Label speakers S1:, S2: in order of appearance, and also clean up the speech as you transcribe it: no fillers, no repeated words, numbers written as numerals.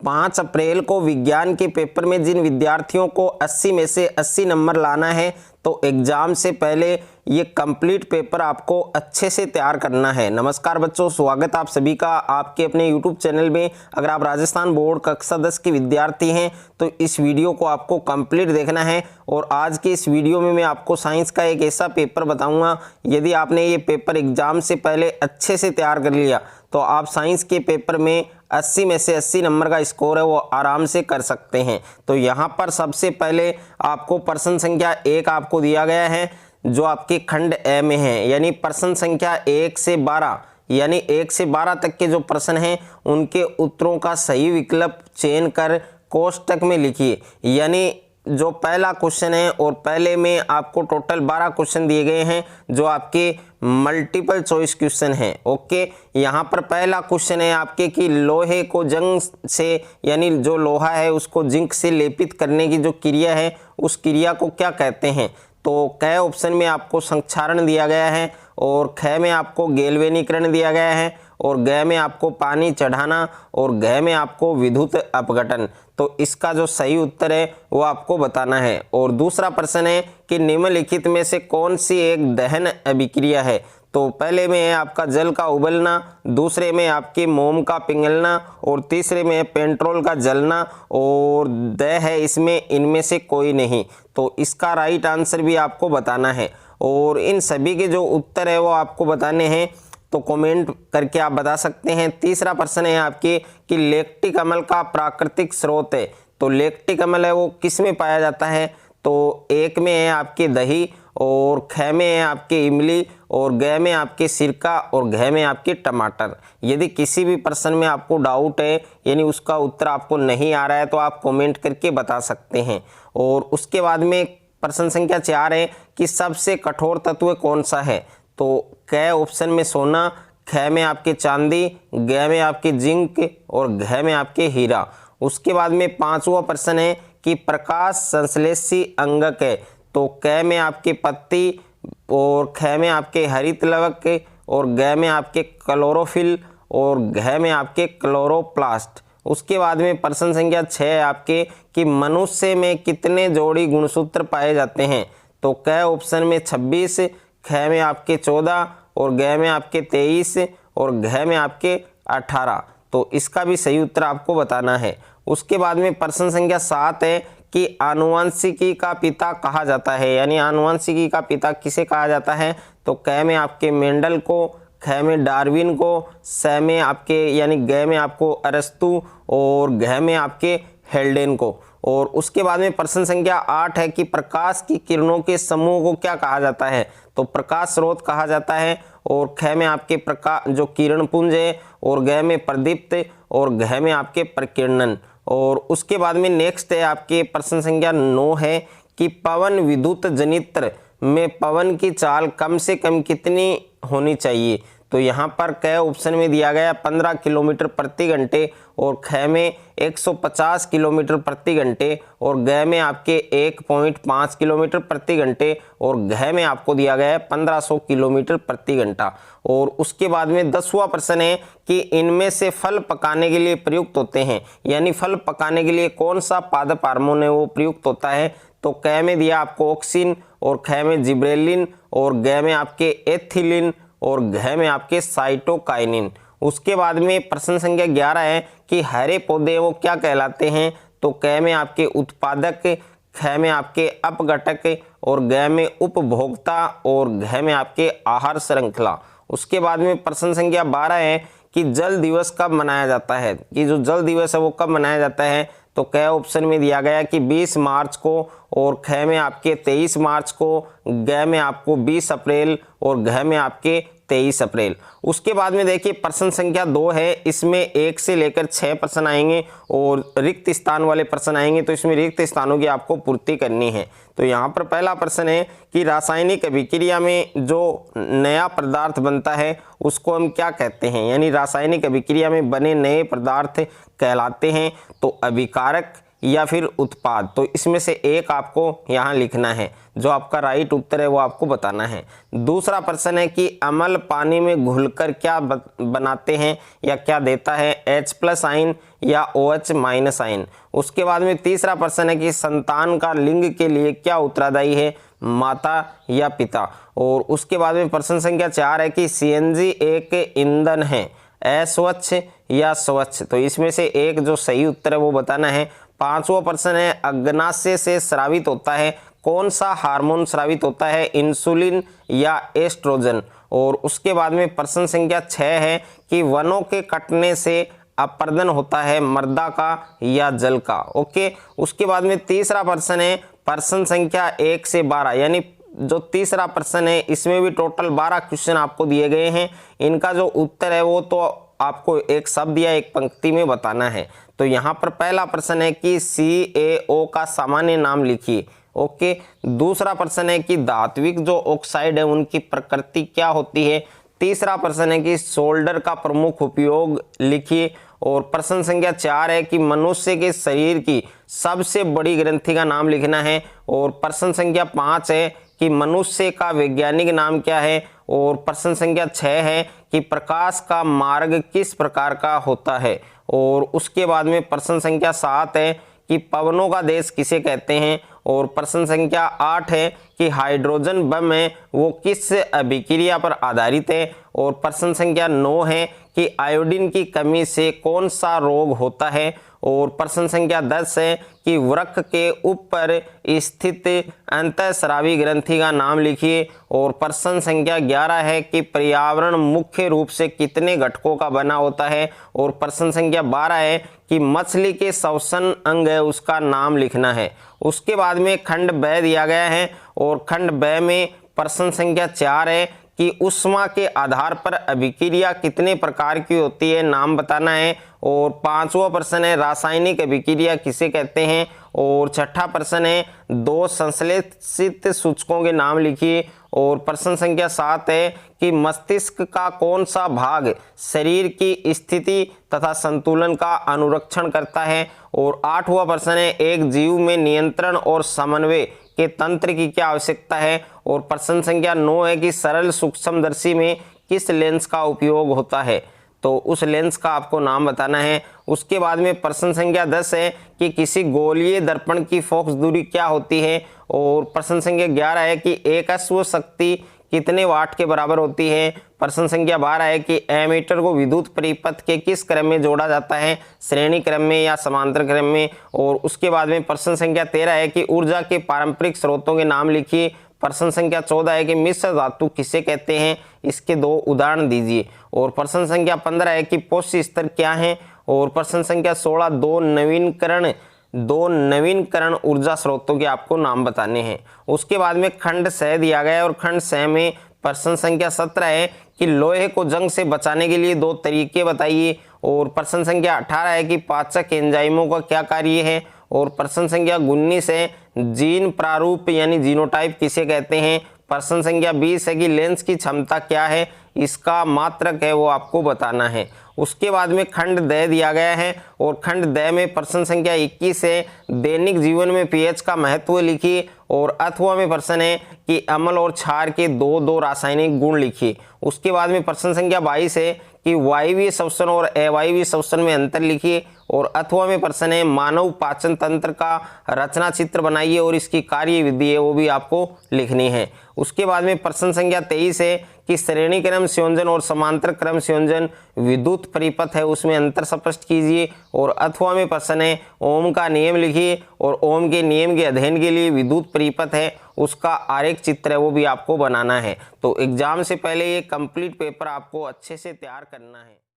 S1: 5 अप्रैल को विज्ञान के पेपर में जिन विद्यार्थियों को 80 में से 80 नंबर लाना है तो एग्जाम से पहले ये कंप्लीट पेपर आपको अच्छे से तैयार करना है। नमस्कार बच्चों, स्वागत आप सभी का आपके अपने यूट्यूब चैनल में। अगर आप राजस्थान बोर्ड कक्षा 10 के विद्यार्थी हैं तो इस वीडियो को आपको कंप्लीट देखना है। और आज के इस वीडियो में मैं आपको साइंस का एक ऐसा पेपर बताऊंगा, यदि आपने ये पेपर एग्जाम से पहले अच्छे से तैयार कर लिया तो आप साइंस के पेपर में 80 में से 80 नंबर का स्कोर है वो आराम से कर सकते हैं। तो यहाँ पर सबसे पहले आपको प्रश्न संख्या 1 आपको दिया गया है जो आपके खंड ए में है, यानी प्रश्न संख्या 1 से 12 यानी 1 से 12 तक के जो प्रश्न हैं उनके उत्तरों का सही विकल्प चयन कर कोष्टक में लिखिए। यानी जो पहला क्वेश्चन है और पहले में आपको टोटल 12 क्वेश्चन दिए गए हैं जो आपके मल्टीपल चॉइस क्वेश्चन हैं। ओके, यहाँ पर पहला क्वेश्चन है आपके कि लोहे को जंग से यानी जो लोहा है उसको जिंक से लेपित करने की जो क्रिया है उस क्रिया को क्या कहते हैं। तो क ऑप्शन में आपको संक्षारण दिया गया है और ख में आपको गैल्वेनीकरण दिया गया है और ग में आपको पानी चढ़ाना और घ में आपको विद्युत अपघटन। तो इसका जो सही उत्तर है वो आपको बताना है। और दूसरा प्रश्न है कि निम्नलिखित में से कौन सी एक दहन अभिक्रिया है। तो पहले में है आपका जल का उबलना, दूसरे में आपके मोम का पिघलना और तीसरे में है पेट्रोल का जलना और द है इसमें इनमें से कोई नहीं। तो इसका राइट आंसर भी आपको बताना है और इन सभी के जो उत्तर है वो आपको बताने हैं। तो कमेंट करके आप बता सकते हैं। तीसरा प्रश्न है आपके कि लैक्टिक अम्ल का प्राकृतिक स्रोत है। तो लैक्टिक अम्ल है वो किस में पाया जाता है। तो एक में है आपके दही और ख में है आपके इमली और ग में आपके सिरका और घ में आपके टमाटर। यदि किसी भी प्रश्न में आपको डाउट है यानी उसका उत्तर आपको नहीं आ रहा है तो आप कमेंट करके बता सकते हैं। और उसके बाद में प्रश्न संख्या 4 है कि सबसे कठोर तत्व कौन सा है। तो क ऑप्शन में सोना, ख में आपके चांदी, ग में आपके जिंक और घ में आपके हीरा। उसके बाद में 5वां प्रश्न है कि प्रकाश संश्लेषी अंगक है। तो क में आपके पत्ती और ख में आपके हरित लवक और ग में आपके क्लोरोफिल और घ में आपके क्लोरोप्लास्ट। उसके बाद में प्रश्न संख्या 6 है आपके कि मनुष्य में कितने जोड़ी गुणसूत्र पाए जाते हैं। तो क ऑप्शन में 26, ख में आपके 14 और ग में आपके 23 और घ में आपके 18। तो इसका भी सही उत्तर आपको बताना है। उसके बाद में प्रश्न संख्या 7 है कि आनुवंशिकी का पिता कहा जाता है, यानी आनुवंशिकी का पिता किसे कहा जाता है। तो क में आपके मेंडल को, ख में डार्विन को, स में आपके यानी ग में आपको अरस्तु और घ में आपके हेल्डेन को। और उसके बाद में प्रश्न संख्या 8 है कि प्रकाश की किरणों के समूह को क्या कहा जाता है। तो प्रकाश स्रोत कहा जाता है और ख में आपके प्रकाश जो किरण पुंज है और ग में प्रदीप्त और घ में आपके प्रकीर्णन। और उसके बाद में नेक्स्ट है आपके प्रश्न संख्या 9 है कि पवन विद्युत जनित्र में पवन की चाल कम से कम कितनी होनी चाहिए। तो यहाँ पर क ऑप्शन में दिया गया 15 किलोमीटर प्रति घंटे और ख में 150 किलोमीटर प्रति घंटे और ग में आपके 1.5 किलोमीटर प्रति घंटे और घ में आपको दिया गया है 1500 किलोमीटर प्रति घंटा। और उसके बाद में 10वां प्रश्न है कि इनमें से फल पकाने के लिए प्रयुक्त होते हैं, यानी फल पकाने के लिए कौन सा पादप हार्मोन है वो प्रयुक्त होता है। तो क में दिया आपको ऑक्सिन और ख में जिब्रेलिन और ग में आपके एथिलीन और घ में आपके साइटोकाइनिन। उसके बाद में प्रश्न संख्या 11 है कि हरे पौधे वो क्या कहलाते हैं। तो क में आपके उत्पादक, ख में आपके अपघटक और ग में उपभोक्ता और घ में आपके आहार श्रृंखला। उसके बाद में प्रश्न संख्या 12 है कि जल दिवस कब मनाया जाता है, कि जो जल दिवस है वो कब मनाया जाता है। तो क ऑप्शन में दिया गया कि 20 मार्च को और ख में आपके 23 मार्च को, ग में आपको 20 अप्रैल और घ में आपके 23 अप्रैल। उसके बाद में देखिए प्रश्न संख्या 2 है, इसमें 1 से लेकर 6 प्रश्न आएंगे और रिक्त स्थान वाले प्रश्न आएंगे। तो इसमें रिक्त स्थानों की आपको पूर्ति करनी है। तो यहाँ पर पहला प्रश्न है कि रासायनिक अभिक्रिया में जो नया पदार्थ बनता है उसको हम क्या कहते हैं, यानी रासायनिक अभिक्रिया में बने नए पदार्थ कहलाते हैं। तो अभिकारक या फिर उत्पाद। तो इसमें से एक आपको यहाँ लिखना है, जो आपका राइट उत्तर है वो आपको बताना है। दूसरा प्रश्न है कि अम्ल पानी में घुलकर क्या बनाते हैं या क्या देता है, H+ आयन या OH- आयन। उसके बाद में तीसरा प्रश्न है कि संतान का लिंग के लिए क्या उत्तरदायी है, माता या पिता। और उसके बाद में प्रश्न संख्या 4 है कि CNG एक ईंधन है, अस्वच्छ या स्वच्छ। तो इसमें से एक जो सही उत्तर है वो बताना है। पांचवा प्रश्न है अग्नाशय से स्रावित होता है कौन सा हार्मोन स्रावित होता है, इंसुलिन या एस्ट्रोजन। और उसके बाद में प्रश्न संख्या 6 है कि वनों के कटने से अपर्दन होता है मृदा का या जल का। ओके। उसके बाद में तीसरा प्रश्न है प्रश्न संख्या 1 से 12, यानी जो तीसरा प्रश्न है इसमें भी टोटल 12 क्वेश्चन आपको दिए गए हैं। इनका जो उत्तर है वो तो आपको एक शब्द या एक पंक्ति में बताना है। तो यहाँ पर पहला प्रश्न है कि CaO का सामान्य नाम लिखिए। ओके। दूसरा प्रश्न है कि धात्विक जो ऑक्साइड है उनकी प्रकृति क्या होती है। तीसरा प्रश्न है कि सोल्डर का प्रमुख उपयोग लिखिए। और प्रश्न संख्या 4 है कि मनुष्य के शरीर की सबसे बड़ी ग्रंथि का नाम लिखना है। और प्रश्न संख्या 5 है कि मनुष्य का वैज्ञानिक नाम क्या है। और प्रश्न संख्या 6 है कि प्रकाश का मार्ग किस प्रकार का होता है। और उसके बाद में प्रश्न संख्या 7 है कि पवनों का देश किसे कहते हैं। और प्रश्न संख्या 8 है कि हाइड्रोजन बम है वो किस अभिक्रिया पर आधारित है। और प्रश्न संख्या 9 है कि आयोडीन की कमी से कौन सा रोग होता है। और प्रश्न संख्या 10 है कि वृक्क के ऊपर स्थित अंतःस्रावी ग्रंथि का नाम लिखिए। और प्रश्न संख्या 11 है कि पर्यावरण मुख्य रूप से कितने घटकों का बना होता है। और प्रश्न संख्या 12 है कि मछली के श्वसन अंग है उसका नाम लिखना है। उसके बाद में खंड ब दिया गया है। और खंड ब में प्रश्न संख्या 4 है कि ऊष्मा के आधार पर अभिक्रिया कितने प्रकार की होती है, नाम बताना है। और पांचवा प्रश्न है रासायनिक अभिक्रिया किसे कहते हैं। और छठा प्रश्न है दो संश्लेषित सूचकों के नाम लिखिए। और प्रश्न संख्या 7 है कि मस्तिष्क का कौन सा भाग शरीर की स्थिति तथा संतुलन का अनुरक्षण करता है। और आठवां प्रश्न है एक जीव में नियंत्रण और समन्वय के तंत्र की क्या आवश्यकता है। और प्रश्न संख्या 9 है कि सरल सूक्ष्मदर्शी में किस लेंस का उपयोग होता है, तो उस लेंस का आपको नाम बताना है। उसके बाद में प्रश्न संख्या 10 है कि किसी गोलीय दर्पण की फोकस दूरी क्या होती है। और प्रश्न संख्या 11 है कि एक अश्व शक्ति कितने वाट के बराबर होती है। प्रश्न संख्या 12 है कि एमीटर को विद्युत परिपथ के किस क्रम में जोड़ा जाता है, श्रेणी क्रम में या समांतर क्रम में। और उसके बाद में प्रश्न संख्या 13 है कि ऊर्जा के पारंपरिक स्रोतों के नाम लिखिए। प्रश्न संख्या 14 है कि मिश्र धातु किसे कहते हैं, इसके 2 उदाहरण दीजिए। और प्रश्न संख्या 15 है कि पोषी स्तर क्या है। और प्रश्न संख्या 16 दो नवीनकरण ऊर्जा स्रोतों के आपको नाम बताने हैं। उसके बाद में खंड स दिया गया है। और खंड स में प्रश्न संख्या 17 है कि लोहे को जंग से बचाने के लिए 2 तरीके बताइए। और प्रश्न संख्या 18 है कि पाचक एंजाइमों का क्या कार्य है। और प्रश्न संख्या 19 है जीन प्रारूप यानी जीनोटाइप किसे कहते हैं। प्रश्न संख्या 20 है कि लेंस की क्षमता क्या है, इसका मात्रक है वो आपको बताना है। उसके बाद में खंड द दिया गया है। और खंड द में प्रश्न संख्या 21 है दैनिक जीवन में पीएच का महत्व लिखिए। और अथवा में प्रश्न है कि अम्ल और क्षार के 2 रासायनिक गुण लिखिए। उसके बाद में प्रश्न संख्या 22 है कि वायवीय श्वसन और अवायवीय श्वसन में अंतर लिखिए। और अथवा में प्रश्न है मानव पाचन तंत्र का रचना चित्र बनाइए और इसकी कार्य विधि है वो भी आपको लिखनी है। उसके बाद में प्रश्न संख्या 23 है कि श्रेणी क्रम संयोजन और समांतर क्रम संयोजन विद्युत परिपथ है उसमें अंतर स्पष्ट कीजिए। और अथवा में प्रश्न है ओम का नियम लिखिए। और ओम के नियम के अध्ययन के लिए विद्युत परिपथ है उसका आरेख चित्र है वो भी आपको बनाना है। तो एग्जाम से पहले ये कंप्लीट पेपर आपको अच्छे से तैयार करना है।